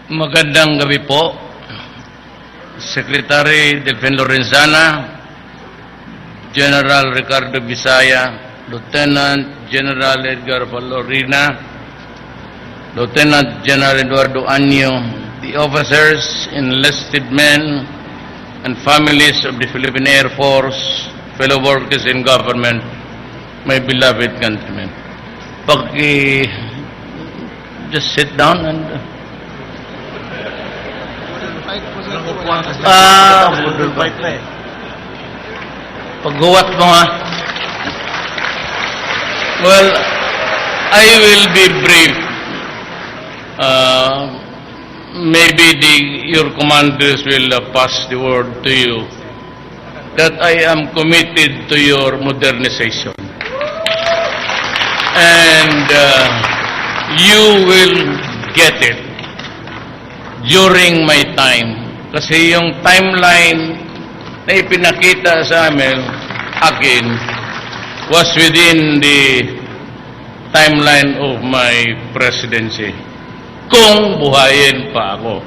Magandang gabi po, Secretary Delfin Lorenzana, General Ricardo Bisaya, Lieutenant General Edgar Valorina, Lieutenant General Eduardo Anyo, the officers, enlisted men, and families of the Philippine Air Force, fellow workers in government, my beloved countrymen. Just sit down and... budol fight na eh. Pagguwat mo ha. Well, I will be brief. Maybe your commanders will pass the word to you that I am committed to your modernization. And you will get it during my time. Kasi yung timeline na ipinakita sa akin was within the timeline of my presidency. Kung buhayin pa ako.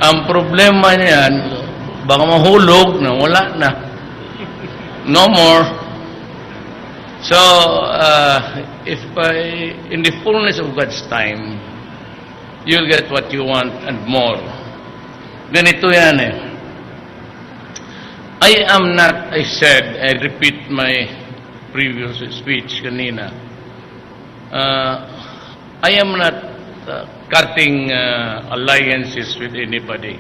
Ang problema niyan, baka mahulog na wala na. No more. So, if in the fullness of God's time, you'll get what you want and more. Ganito yan eh. I am not, I said, I repeat my previous speech kanina. I am not cutting alliances with anybody.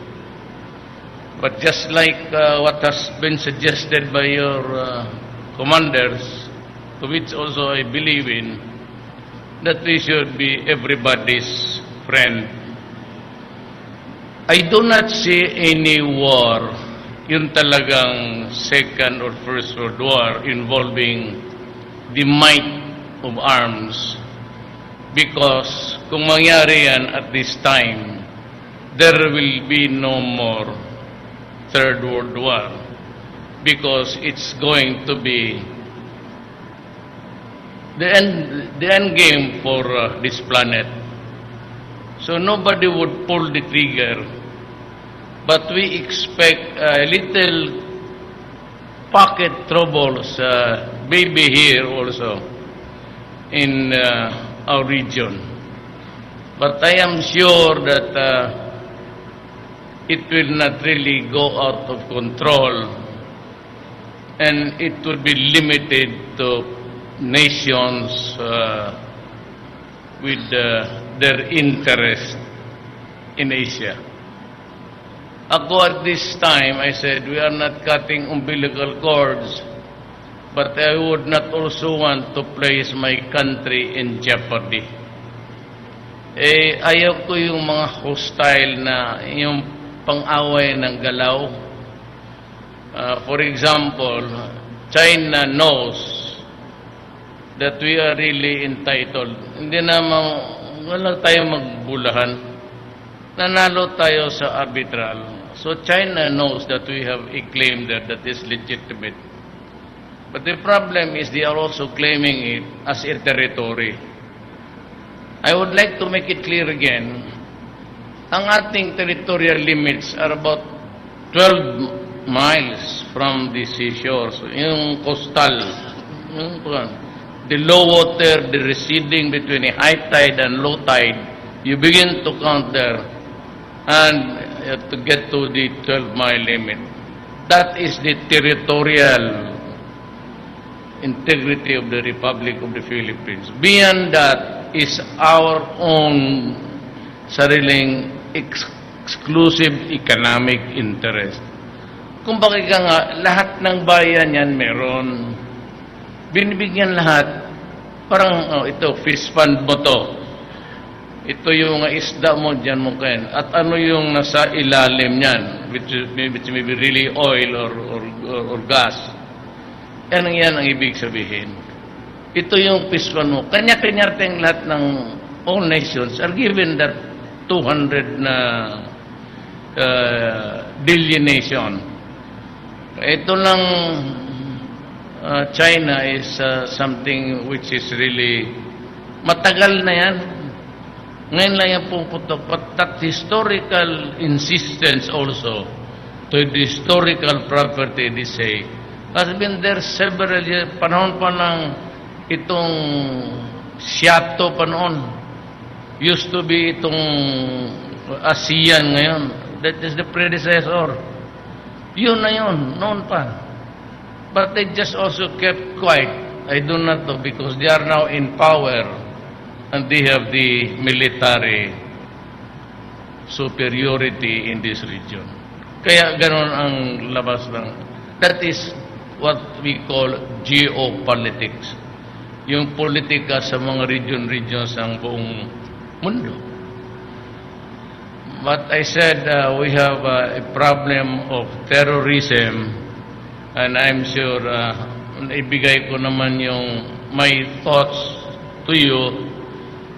But just like what has been suggested by your commanders, to which also I believe in, that we should be everybody's friend. I do not see any war, yung talagang second or first world war involving the might of arms. Because kung mangyari yan at this time, there will be no more third world war. Because it's going to be the end game for this planet. So nobody would pull the trigger, but we expect little pocket troubles, maybe here also in our region. But I am sure that it will not really go out of control, and it will be limited to nations with their interest in Asia. Ako at this time, I said, we are not cutting umbilical cords, but I would not also want to place my country in jeopardy. Ayaw ko yung mga hostile na, yung pang-away ng galaw. For example, China knows that we are really entitled. Hindi naman, wala tayong magbulahan. Nanalo tayo sa arbitral. So China knows that we have a claim there that is legitimate. But the problem is they are also claiming it as a territory. I would like to make it clear again, ang ating territorial limits are about 12 miles from the seashores. Yung coastal, yung the low water, the receding between a high tide and low tide, you begin to count there and to get to the 12-mile limit. That is the territorial integrity of the Republic of the Philippines. Beyond that is our own sariling exclusive economic interest. Kung bakit ka nga, lahat ng bayan yan meron. Binibigyan lahat. Parang, ito, fish fund mo to. Ito yung isda mo, dyan mo kain. At ano yung nasa ilalim niyan, which may be really oil or gas. Yan ang ibig sabihin. Ito yung fish fund mo. Kanya-kanya tayong lahat ng all nations are given that 200 na delineation. Ito lang China is something which is really Matagal na yan. Ngayon lang yan pumuputok. But that historical insistence also to the historical property, they say, has been there several years. Panahon pa ng itong Siato pa noon. Used to be itong ASEAN ngayon. That is the predecessor. Yun na yun, noon pa. But they just also kept quiet. I do not know because they are now in power. And they have the military superiority in this region. Kaya ganon ang labas ng... That is what we call geopolitics. Yung politika sa mga regions ng buong mundo. But I said we have a problem of terrorism, and I'm sure ibigay ko naman yung my thoughts to you,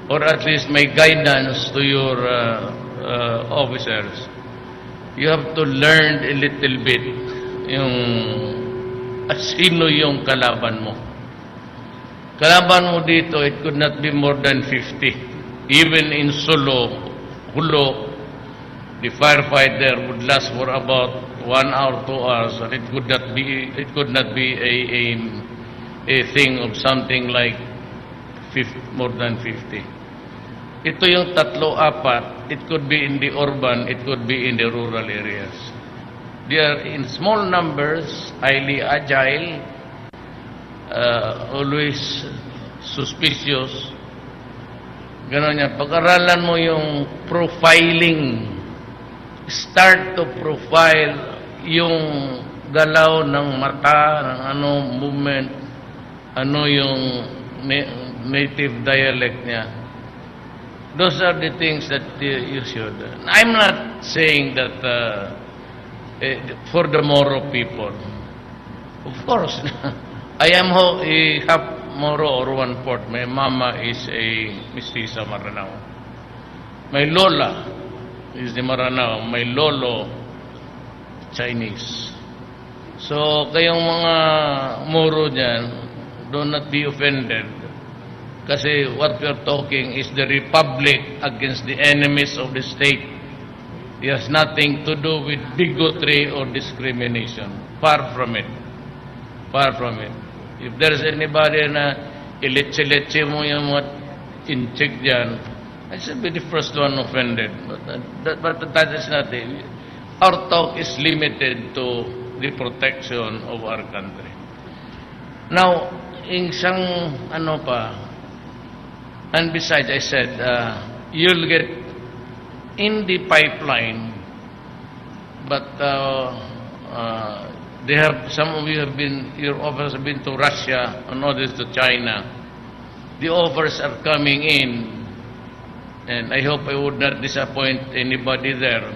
or at least my guidance to your officers. You have to learn a little bit yung sino yung kalaban mo. Kalaban mo dito, it could not be more than 50. Even in Solo, Hulo, the firefighter would last for about 1 hour, 2 hours, and it could not be a thing of something like more than 50. Ito yung 3-4. It could be in the urban, it could be in the rural areas. They are in small numbers, highly agile, always suspicious. Ganon yan. Pag-aralan mo yung profiling, start to profile yung galaw ng mata, ng movement, yung native dialect niya. Those are the things that you should. I'm not saying that for the Moro people. Of course, I am half Moro or 1/4. My mama is a mestiza Maranao. My lola is the Maranao. My lolo, Chinese. So, kayong mga Moro dyan, do not be offended. Kasi what we are talking is the republic against the enemies of the state. It has nothing to do with bigotry or discrimination. Far from it. Far from it. If there's anybody na iletse-letse mo yung mga incheck dyan, I should be the first one offended. But that is not it. Our talk is limited to the protection of our country. Now, isang and besides, I said, you'll get in the pipeline, but some of you your offers have been to Russia and others to China. The offers are coming in, and I hope I would not disappoint anybody there.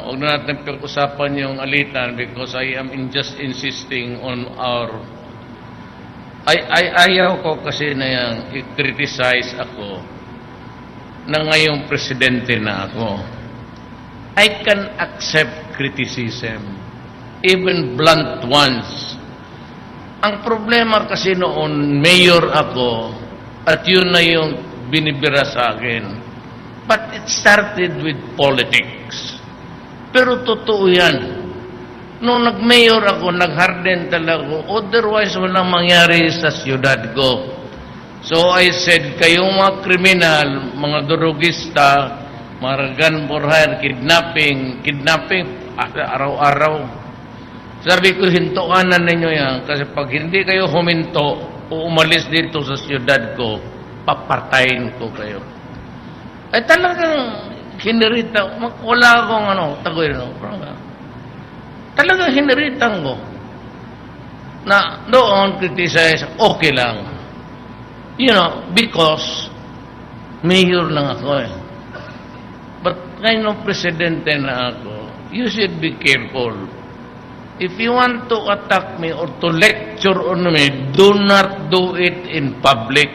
Huwag na natin pag-usapan yung alitan because I am just insisting on our... Ayaw ko kasi na yung i-criticize ako na ngayong presidente na ako. I can accept criticism, even blunt ones. Ang problema kasi noon, mayor ako, at yun na yung binibira sa akin. But it started with politics. Pero totoo yan. Nung nag-mayor ako, nag-harden talaga ako. Otherwise, walang mangyari sa siyudad ko. So I said, kayong mga kriminal, mga durugista, mga gun for hire, kidnapping, araw-araw. Sabi ko, hintuanan ninyo yan. Kasi pag hindi kayo huminto, o umalis dito sa siyudad ko, papatayin ko kayo. Ay talagang hinirita. Wala akong tagoy. Talagang hiniritan ko. Na doon criticize, okay lang. Because mayor lang ako eh. But ngayon presidente na ako, you should be careful. If you want to attack me or to lecture on me, do not do it in public.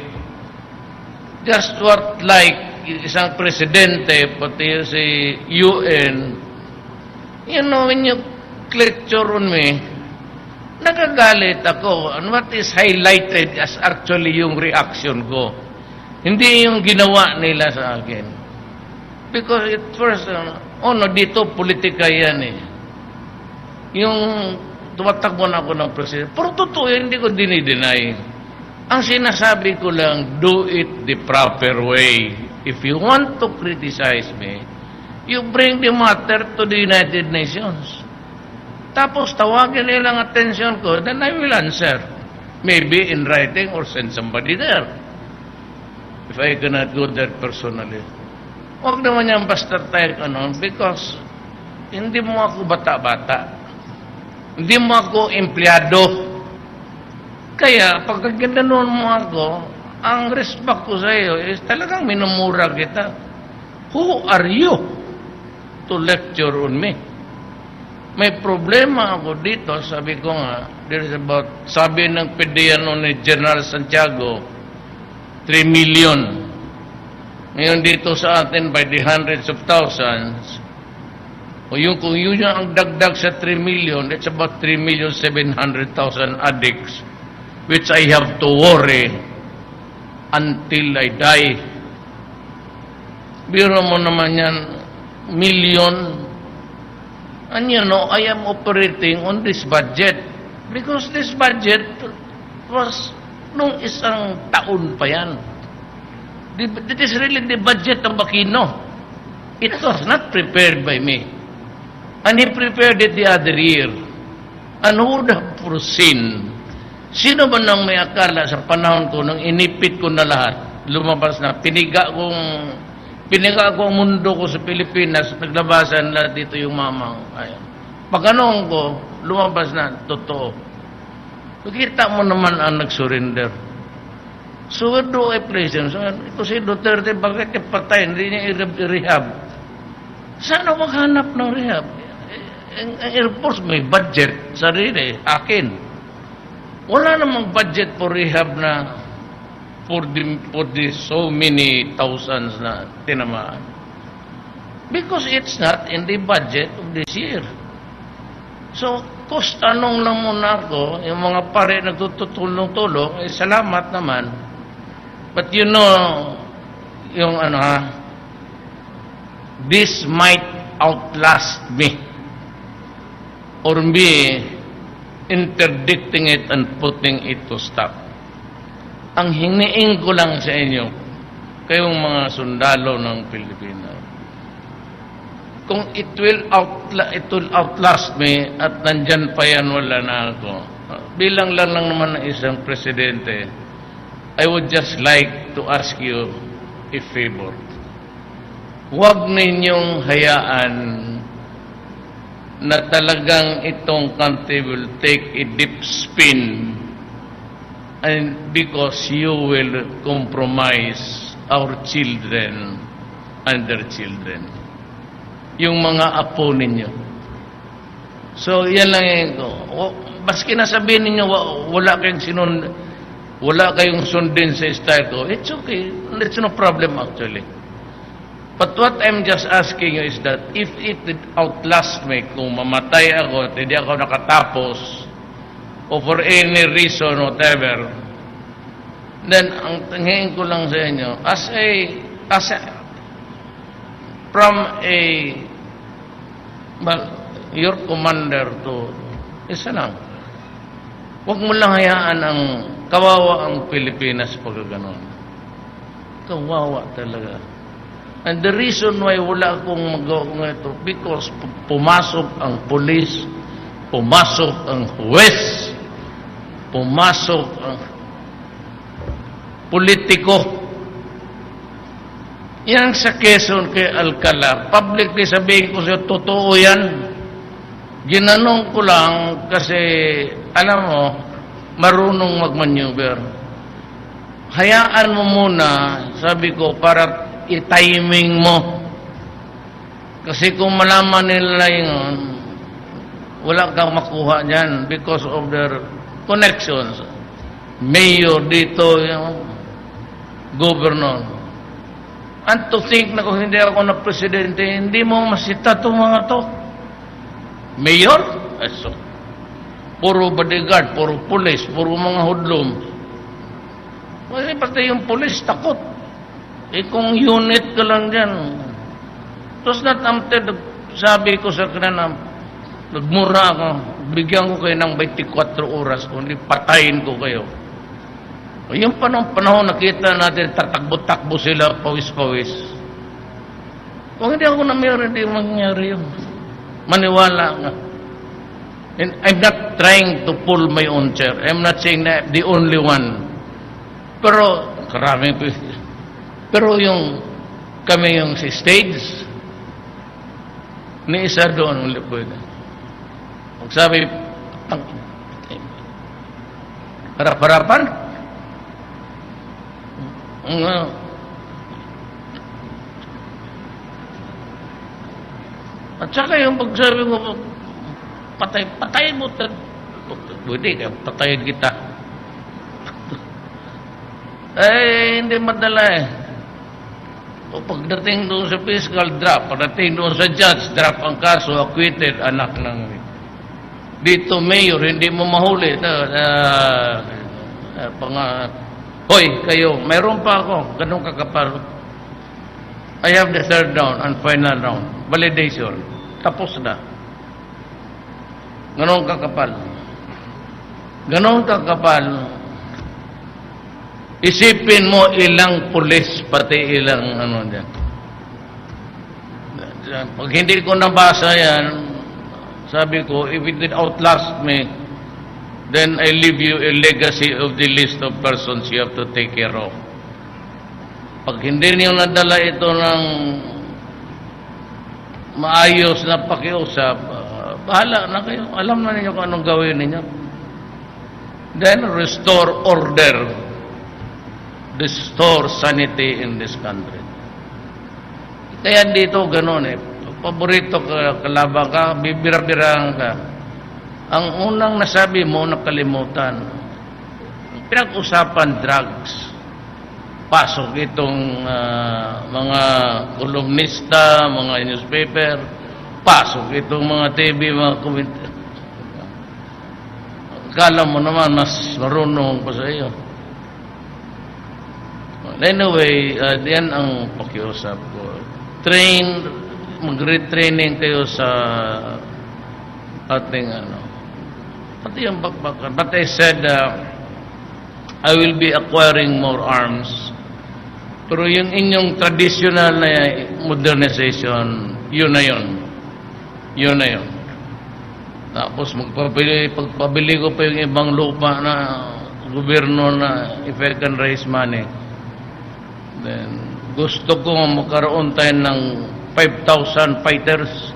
Just what like isang presidente, pati si UN, when you lecture on me, nagagalit ako. And what is highlighted as actually yung reaction ko. Hindi yung ginawa nila sa akin. Because at first, dito politika yan eh. Yung tumatakbo na ako ng presidente. Pero totoo, hindi ko dinideny. Ang sinasabi ko lang, do it the proper way. If you want to criticize me, you bring the matter to the United Nations. Tapos tawagin nilang attention ko, then I will answer. Maybe in writing or send somebody there. If I cannot go there personally. Huwag naman yan basta tayo because hindi mo ako bata-bata. Hindi mo ako empleyado. Kaya, pagka ganoon mo ako, ang respect ko sa iyo is talagang minumura kita. Who are you to lecture on me? May problema ako dito, sabi ko nga, sabi ng PDEA ni General Santiago, 3 million. Ngayon dito sa atin, by the hundreds of thousands, kung yun ang dagdag sa 3 million, it's about 3,700,000 addicts, which I have to worry until I die. Biro mo naman yan, million. And you know, I am operating on this budget. Because this budget was nung isang taon pa yan. It is really the budget of Aquino. It was not prepared by me. And he prepared it the other year. And who would have foreseen? Sino ba nang may akala sa panahon ko nang inipit ko na lahat, lumabas na, piniga ko ang mundo ko sa Pilipinas, naglabasan lahat dito yung mamang. Pagkanoon ko, lumabas na, totoo. Nakita mo naman ang nag-surrender. So where do I place him? So, ito si Duterte, bakit ipatay? Hindi niya i-rehab. Sana maghanap ng rehab? Ang Air Force may budget, sarili, akin. Wala namang budget for rehab na for the so many thousands na tinamaan. Because it's not in the budget of this year. So, tanong lang muna ako, yung mga pare nagtutulong-tulong, salamat naman. But you know, yung this might outlast me or me interdicting it and putting it to stop. Ang hiniing ko lang sa inyo, kayong mga sundalo ng Pilipinas, kung it will outlast me at nandyan pa yan, wala na ako. Bilang lang naman ng isang presidente, I would just like to ask you a favor. Huwag ninyong hayaan na talagang itong country will take a deep spin and because you will compromise our children and their children. Yung mga apo ninyo. So, yan lang yun ko. Baski nasabihin ninyo, wala kayong sundin sa style ko, it's okay. It's no problem actually. But what I'm just asking you is that if it outlast me, kung mamatay ako at hindi ako nakatapos, or for any reason, whatever, then ang tingin ko lang sa inyo, your commander to, isa lang. Huwag mo lang hayaan ang kawawa ang Pilipinas pag gano'n. Kawawa talaga. And the reason why wala akong magawa ito, because pumasok ang police, pumasok ang huwes, pumasok ang politiko. Yan sa Quezon kay Alcala, publicly sabihin ko siya, totoo yan. Ginanong ko lang kasi, alam mo, marunong mag-maneuver. Hayaan mo muna, sabi ko, para i-timing mo. Kasi kung malaman nila yun, wala kang makuha dyan because of their connections. Mayor dito, yung governor. And to think na kung hindi ako na presidente, hindi mo masita itong mga to. Mayor? Eso. Puro bodyguard, puro pulis, puro mga hudlom. Kasi pati yung pulis takot. Kung unit ka lang dyan. It was not tempted. Sabi ko sa kanila, nagmura ako. Bigyan ko kayo ng 24 oras. Kundi patayin ko kayo. Yung panahon nakita natin, tatakbo-takbo sila, pawis-pawis. Kung hindi ako namira, hindi mangyari yun. Maniwala nga. And I'm not trying to pull my own chair. I'm not saying that the only one. Pero, karaming pero yung, kami yung si stage, ni isa doon, ulit po yun. Magsabi, harap-harapan, at saka yung pagsabi mo, patay mo, pwede, patayin kita. Hindi madala eh. O pagdating doon sa fiscal, drop. Pagdating doon sa judge, drop ang kaso, acquitted, anak ng... Dito, mayor, hindi mo mahuli. Hoy, kayo, mayroon pa ako, ganun kakapal. I have the third round and final round. Validation. Tapos na. Ganun kakapal. Ganun kakapal. Isipin mo ilang pulis, pati ilang ano dyan. Pag hindi ko nabasa yan, sabi ko, if it did outlast me, then I leave you a legacy of the list of persons you have to take care of. Pag hindi niyo nadala ito ng maayos na pakiusap, bahala na kayo. Alam na ninyo kung anong gawin ninyo. Then restore order. Restore sanity in this country. Kaya dito gano'n eh. Paborito ka, kalaban ka, bibira-birang ka. Ang unang nasabi mo, nakalimutan. Pinag-usapan drugs. Pasok itong mga kolumnista, mga newspaper. Pasok itong mga TV, mga komite. Akala mo naman, mas marunong pa sa iyo. Anyway, diyan ang pakiusap ko. Mag-retraining kayo sa ating pati yung bakbakan. But I said, I will be acquiring more arms. Pero yung inyong traditional na modernization, yun na yun. Yun na yun. Tapos pagpabili ko pa yung ibang lupa na gobyerno na if I can raise money. Then, gusto ko magkaroon tayo ng 5,000 fighters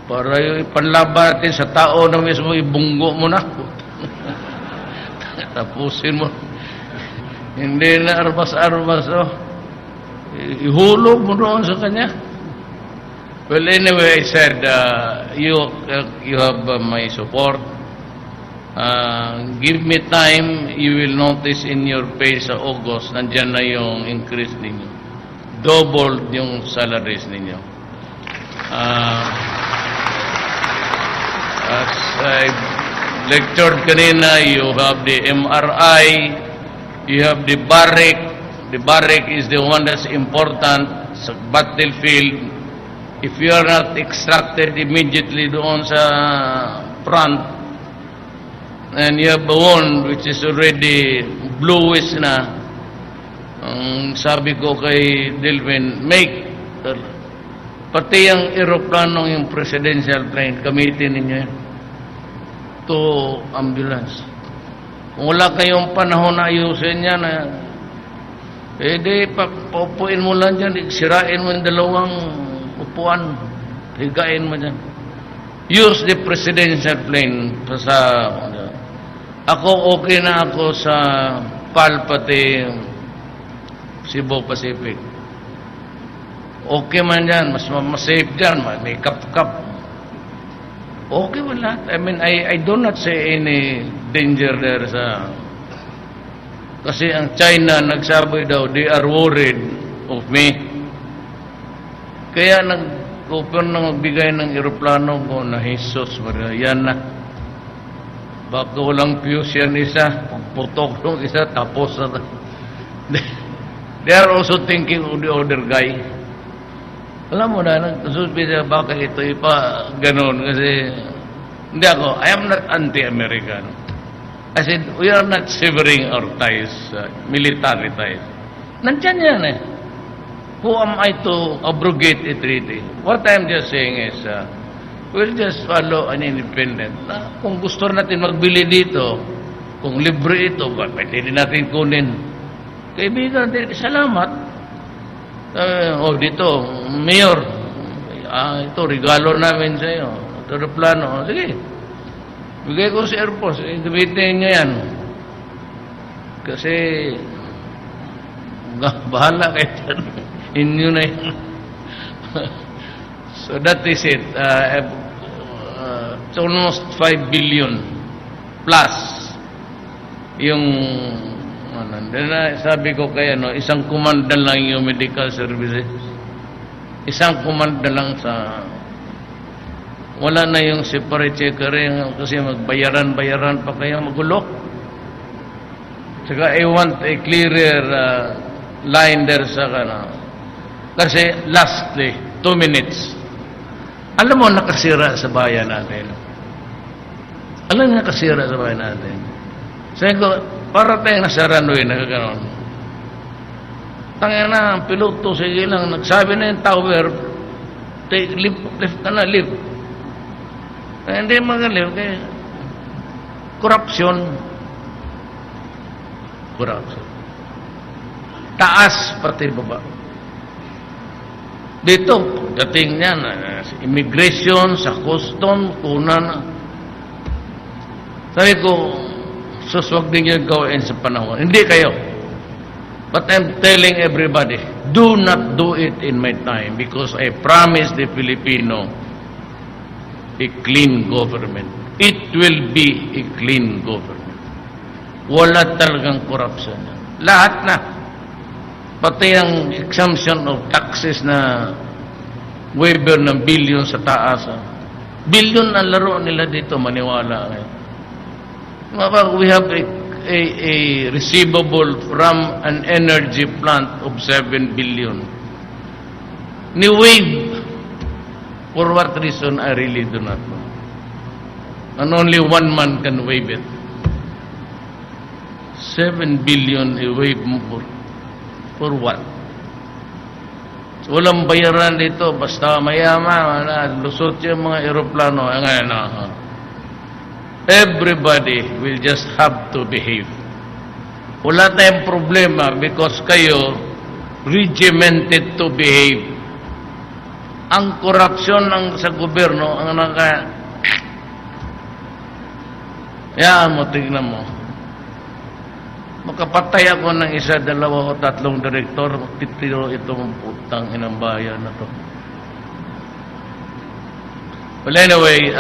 para yung ipanlaban natin sa tao na mismo, ibunggo mo na. Tapusin mo. Hindi na arbas-arbas, ihulog mo doon sa kanya. Well, anyway, I said, you have my support. Give me time, you will notice in your pay sa August, nandyan na yung increase ninyo. Double yung salaries ninyo. As I lectured kanina, you have the MRI, you have the barrack. The barrack is the one that's important sa battlefield. If you are not extracted immediately doon sa front, and you have a one which is already bluish na, ang sabi ko kay Delvin, pati yung aeroplanong yung presidential plane, gamitin ninyo yan to ambulance. Kung wala kayong panahon na ayusin yan, di paupuin mo lang dyan, sirain mo yung dalawang upuan, higain mo dyan. Use the presidential plane sa ako, okay na ako sa PAL, pati Cebu Pacific. Okay man yan, mas safe dyan, may kap-kap. Okay wala. I mean, I do not say any danger there sa... Kasi ang China, nagsabi daw, they are worried of me. Kaya nag-open na magbigay ng aeroplano ko na Jesus, yan na. Baka walang fuse yan isa, putok nung isa, tapos na. They are also thinking of the other guy. Alam mo na, nagsusabi siya, baka ito ipa ganon kasi hindi ako, I am not anti-American. I said, we are not severing our ties, military ties. Nandyan yan eh. Who am I to abrogate a treaty? What I'm just saying is, we'll just follow an independent. Kung gusto natin magbili dito, kung libre ito, pwede din natin kunin. Kaibigan, salamat. Dito, Mayor, ito, regalo namin sa iyo. Ito na plano. Sige, bigay ko sa Air Force. Gamitin nyo yan. Kasi, bahala kayo dyan. Inyo na yan. So that is it. It's almost 5 billion plus yung sabi ko kaya isang komanda lang yung medical services. Isang komanda lang sa wala na yung separate checker kasi magbayaran-bayaran pa kaya magulo. Saka I want a clearer line there sa kasi lastly 2 minutes. Alam mo nakasira sa bayan natin. Alam mo nakasira sa bayan natin. Sabi ko, para tayong nasa runway, nakaganon. Tangina na, ang piloto, sige lang, nagsabi na yung tower, take, lift ka na, lift. Hindi magaling, kaya corruption. Taas, pati baba. Dito, dating niya, sa immigration, sa custom, kunan. Sabi ko, suswag din yung gawin sa panahon. Hindi kayo. But I'm telling everybody, do not do it in my time because I promised the Filipino a clean government. It will be a clean government. Wala talagang corruption. Lahat na. Pati ang exemption of taxes na waiver ng billion sa taas. Billion ang laro nila dito, maniwala kayo. We have a receivable from an energy plant of 7 billion. Ni-waive. For what reason, I really do not know. And only one man can waive it. 7 billion i-waive mo for what? So, walang bayaran dito. Basta mayaman, lusot yung mga aeroplano. Ngayon, everybody will just have to behave. Wala tayong problema because kayo regimented to behave. Ang korupsyon sa gobyerno, ang yan mo, tignan mo. Makapatay ako ng 1, 2 o 3 direktor, titiro itong putang inang bayan na to. Well, anyway,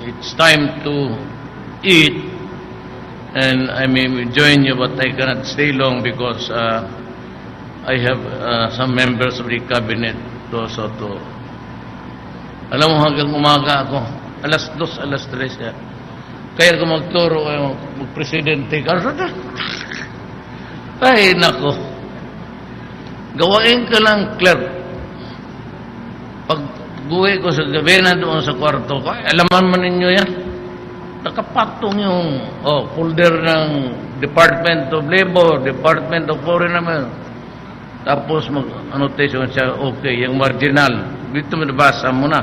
it's time to eat, and I may join you, but I cannot stay long because I have some members of the cabinet also to. Alam mo, hanggang umaga ako, alas 2, alas 3 ya. Kaya kung magturo kayo, magpresidente ka, ay nako, gawain ka lang clerk. Pag buwi ko sa gabi na doon sa kwarto ko, alaman man ninyo yan. Nakapatong yung folder ng Department of Labor, Department of Foreign Affairs. Tapos mag-annotation siya, okay, yung marginal. Dito nabasa mo na.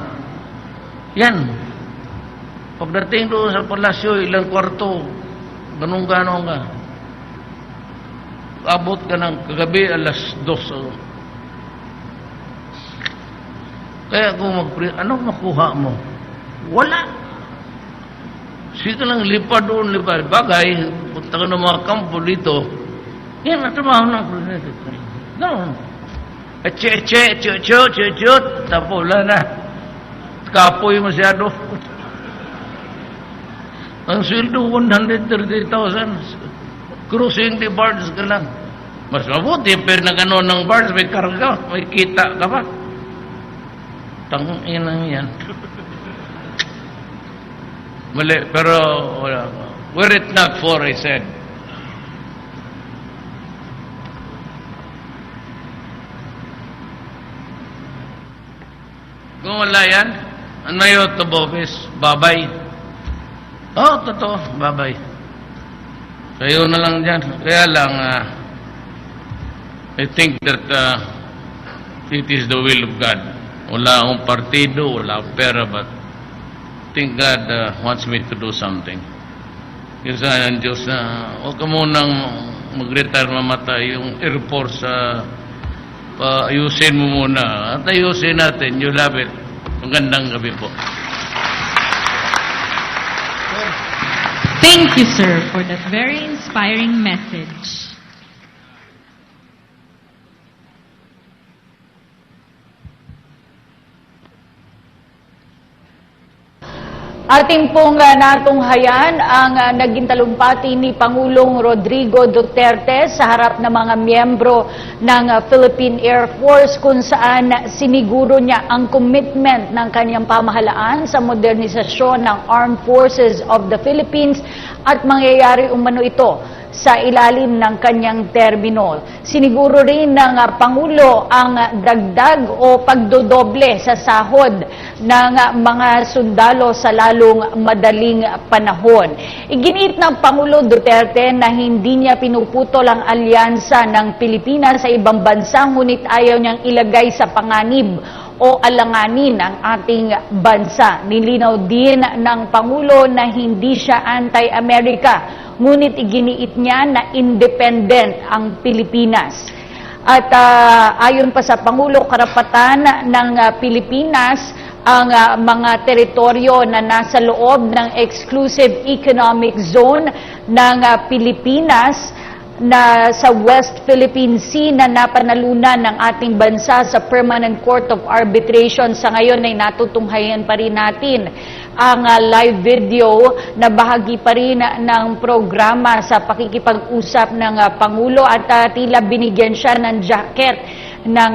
Yan. Pagdating doon sa palasyo, ilang kwarto, ganun-ganon ka. Abot ka ng kagabi, alas 2. Kaya kung anong makuha mo? Wala. Sige lang, lipad doon, lipad. Bagay, punta ka ng mga kampo dito. Yan, natrabaho ng presidente. Gano'n. Che, tapos wala na. Kapoy masyado. Ang sweldo, 130,000. Cruising the bars ka lang. Mas mabuti, pero na gano'n ng bars, may karga, may kita ka pa. Tanginang yan. Mali, pero were it not for, I said. Kung wala yan, ano yun to Bobis? Babay. Oh, totoo, babay. Kayo na lang dyan. Kaya lang, I think that it is the will of God. Wala akong partido, wala akong pera, but I think God wants me to do something. Kasi ang Diyos na, huwag ka munang mag-retire mamatay yung Air Force ayusin mo muna. At ayusin natin, you love it. Magandang gabi po. Thank you, sir, for that very inspiring message. Ating pong natunghayan ang naging talumpati ni Pangulong Rodrigo Duterte sa harap ng mga miyembro ng Philippine Air Force kung saan siniguro niya ang commitment ng kanyang pamahalaan sa modernisasyon ng Armed Forces of the Philippines at mangyayari umano ito sa ilalim ng kanyang termino. Siniguro rin ng Pangulo ang dagdag o pagdodoble sa sahod ng mga sundalo sa lalong madaling panahon. Iginiit ng Pangulo Duterte na hindi niya pinuputol ang alyansa ng Pilipinas sa ibang bansa, ngunit ayaw niyang ilagay sa panganib o alanganin ang ating bansa. Nilinaw din ng Pangulo na hindi siya anti-America, ngunit iginiit niya na independent ang Pilipinas. At ayon pa sa Pangulo, karapatan ng Pilipinas ang mga teritoryo na nasa loob ng exclusive economic zone ng Pilipinas na sa West Philippine Sea na napanalunan ng ating bansa sa Permanent Court of Arbitration. Sa ngayon ay natutunghayan pa rin natin ang live video na bahagi pa rin ng programa sa pakikipag-usap ng Pangulo at tila binigyan siya ng jacket ng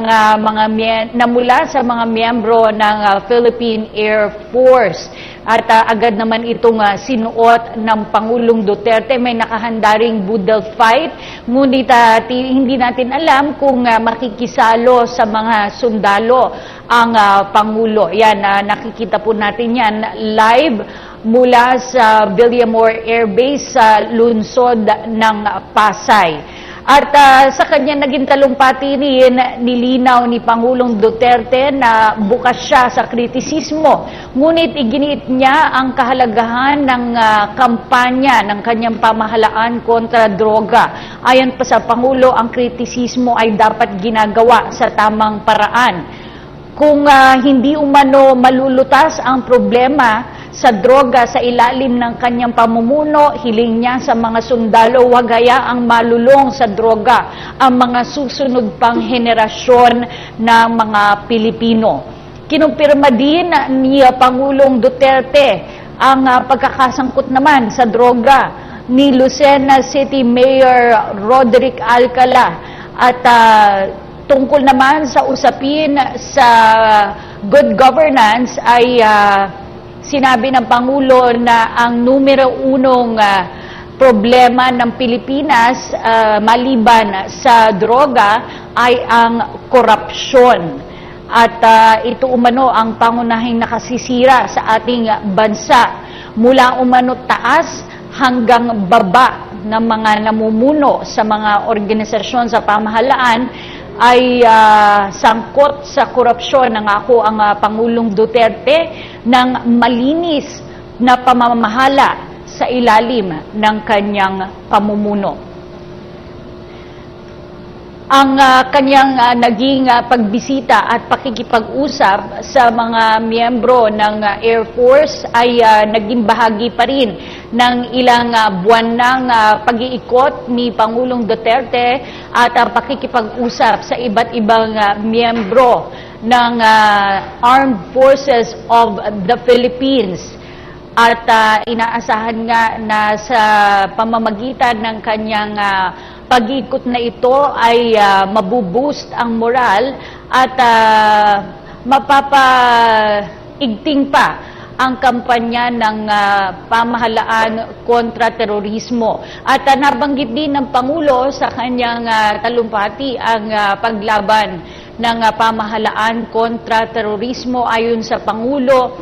na mula sa mga miyembro ng Philippine Air Force. At agad naman itong sinuot ng Pangulong Duterte. May nakahanda ring budal fight, ngunit hindi natin alam kung makikisalo sa mga sundalo ang Pangulo. Yan, nakikita po natin yan live mula sa Villamor Air Base sa lungsod ng Pasay. At sa kanya naging talumpati rin, nilinaw ni Pangulong Duterte na bukas siya sa kritisismo. Ngunit iginiit niya ang kahalagahan ng kampanya ng kanyang pamahalaan kontra droga. Ayon pa sa Pangulo, ang kritisismo ay dapat ginagawa sa tamang paraan. Kung hindi umano malulutas ang problema sa droga sa ilalim ng kanyang pamumuno, hiling niya sa mga sundalo, wag hayaang malulong sa droga ang mga susunod pang henerasyon ng mga Pilipino. Kinumpirma din ni Pangulong Duterte ang pagkakasangkot naman sa droga ni Lucena City Mayor Roderick Alcala at tungkol naman sa usapin sa good governance ay sinabi ng Pangulo na ang numero unong problema ng Pilipinas maliban sa droga ay ang korupsyon. At ito umano ang pangunahing nakasisira sa ating bansa. Mula umano taas hanggang baba ng mga namumuno sa mga organisasyon sa pamahalaan ay sangkot sa korupsyon. Nangako ang Pangulong Duterte ng malinis na pamamahala sa ilalim ng kanyang pamumuno. Ang kanyang naging pagbisita at pakikipag-usap sa mga miyembro ng Air Force ay naging bahagi pa rin ng ilang buwan ng pag-iikot ni Pangulong Duterte at pakikipag-usap sa iba't ibang miyembro ng Armed Forces of the Philippines. At inaasahan nga na sa pamamagitan ng kanyang pag-ikot na ito ay mabuboost ang moral at mapapaigting pa ang kampanya ng pamahalaan kontra terorismo. At nabanggit din ng Pangulo sa kanyang talumpati ang paglaban ng pamahalaan kontra terorismo. Ayon sa Pangulo,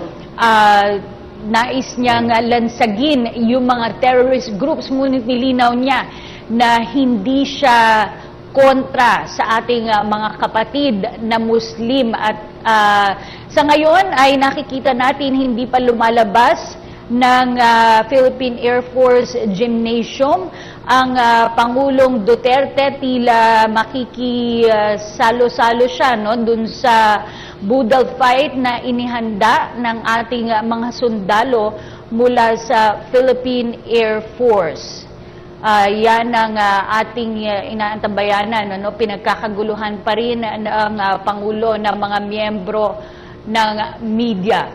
nais niyang lansagin yung mga terrorist groups, ngunit nilinaw niya na hindi siya kontra sa ating mga kapatid na Muslim. At sa ngayon ay nakikita natin hindi pa lumalabas ng Philippine Air Force Gymnasium ang Pangulong Duterte. Tila makikisalo-salo siya, no, dun sa budal fight na inihanda ng ating mga sundalo mula sa Philippine Air Force. Yan ang ating inaantabayanan, ano, pinagkakaguluhan pa rin ng Pangulo ng mga miyembro ng media.